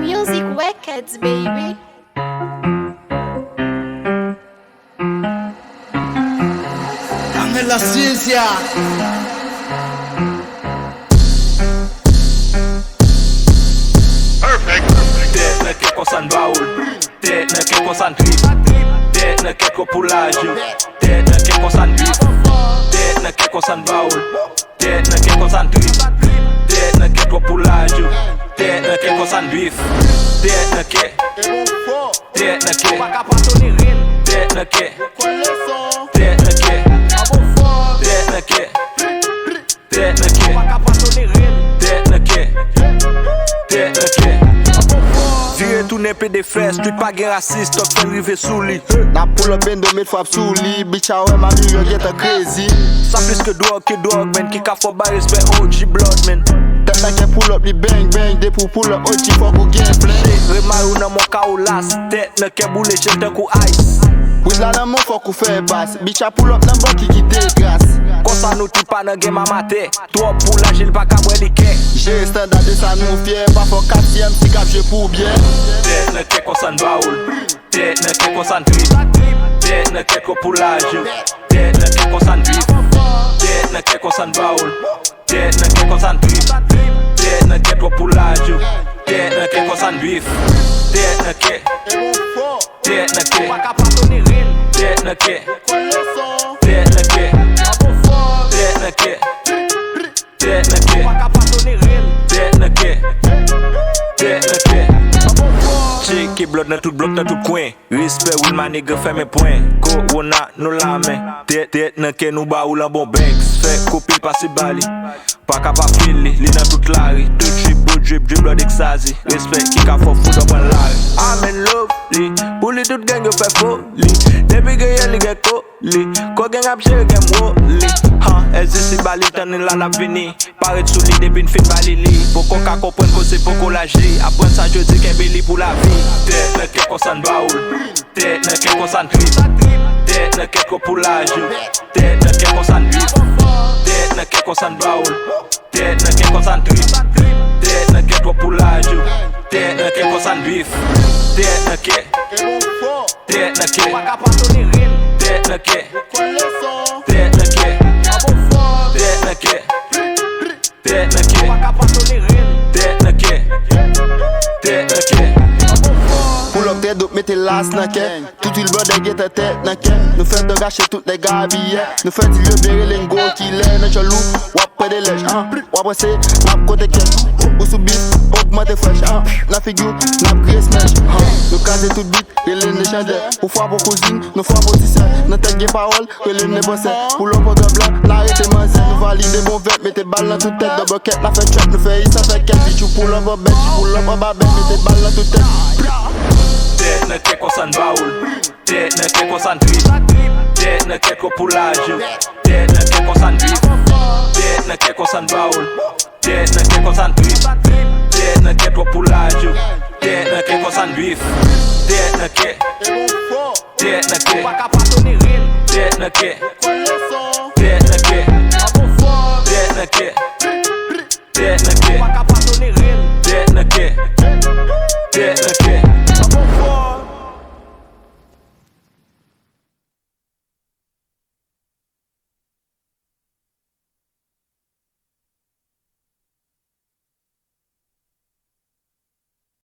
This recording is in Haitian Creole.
Music Records, baby. Ángel la ciencia. Tête ne qu'est qu'on baoul, tête ne qu'est qu'on trip, tête ne qu'est qu'on poulage, tête ne qu'est qu'on bif, tête ne qu'est qu'on baoul, tête ne qu'est qu'on trip, tête ne qu'est qu'on poulage, tête ne qu'est qu'on bif, tête ne qu'est, tête ne qu'est, tête ne qu'est, tête ne qu'est, tête ne qu'est, tête ne qu'est, tête ne qu'est, tête ne qu'est. Vire tourner peu des fesses, tu pas gain raciste, top fait river sous lit. Na pull up in de mid frappe sous lit. Bitch a ouais ma mule get a crazy. Ça plus que dog man, qui ka faut ba respect OG blood man. Tête la qui pull up li bang bang. Des pour pull up OG fuck ou gameplay. Remar ou nan mon ka ou las, tête ne ke boule jete kou ice. Oui la nan mon fuck ou fait basse. Bitch a pull up nan bon qui dégrasse. Kon sa nou ti pa nan game amate, trop pour la gil pa ka bwe li ke. J'ai standard de ça nous fier. Pas for 4ème si cap je pour bien. Tête ne ke kon san baoul, tête ne ke kon san trip, tête ne ke kon poulage, tête ne ke kon san bif, tête ne ke kon san baoul, tête ne ke kon san trip, tête ne ke kon poulage, tête ne ke kon san bif, tête ne ke, tête ne ke, tête ne ke, tête ne ke, tête ne ke, tête ne ke, tête ne ke, tête ne ke. Chick qui blood dans tout bloc dans tout coin. Respect will ma nigga fait mes points. Corona nous la main. Tête ne ke nous ba ou la bon banks. Fait copil passer bali. Pas capable fili, li dans toute la rue. Tout drip blood exasi. Respect qui ka fò foot dans la rue. I'm in love li. Pour li tout gang yo fait folie. Depuis que y'a li get li. Ko gang ap chere game wo li. Si bali tan la vini. Paret sou li depuis fin bali li. Poko ka kompren ko se poko la ji. Apren sa je di ken beli pour la vie. Tête ne ke kon san baoul, tête ne ke kon san trip, tête ne ke kon poulage, tête ne ke kon san bif, tête ne ke kon san baoul, tête ne ke kon san trip, tête ne ke kon poulage, tête ne ke kon san bif, tête ne ke, tête ne ke, tête ne ke, tête ne ke, tête ne ke, tête ne ke, tête ne ke, tête ne ke. Pull up tête dope, mettez l'as nan ken. Tout il brother get a tête nan ken. Nous fait de gâcher toutes les gars billets. Nous fait du lieu berry lingo qui l'est. Nous chalou, wap près des lèches. Wap pressé, nap côté quête. Ou sous beat, augmente fresh. Na figure, nap gré smash. Nous casser tout beat, relève des chandelles. Pour fois pour cousine, nous fois pour tisser. Nous tête des paroles, relève des bossets. Pull up au gars blanc, n'arrêtez manzé. Nous valide bon vêt, mettez balle dans toute tête. Double quête, la fait trap, nous fait ça fait quête. Bitch, pull up au bête, pull up au babette. Mettez balle dans toute tête. Tête ne ke kon san baoul, tête ne ke kon san trip, tête ne ke kon poulage, tête ne ke kon san bif, tête ne ke kon san baoul, tête ne ke kon san trip, tête ne ke kon poulage, tête ne ke kon san bif, tête ne ke, tête ne ke, tête ne ke,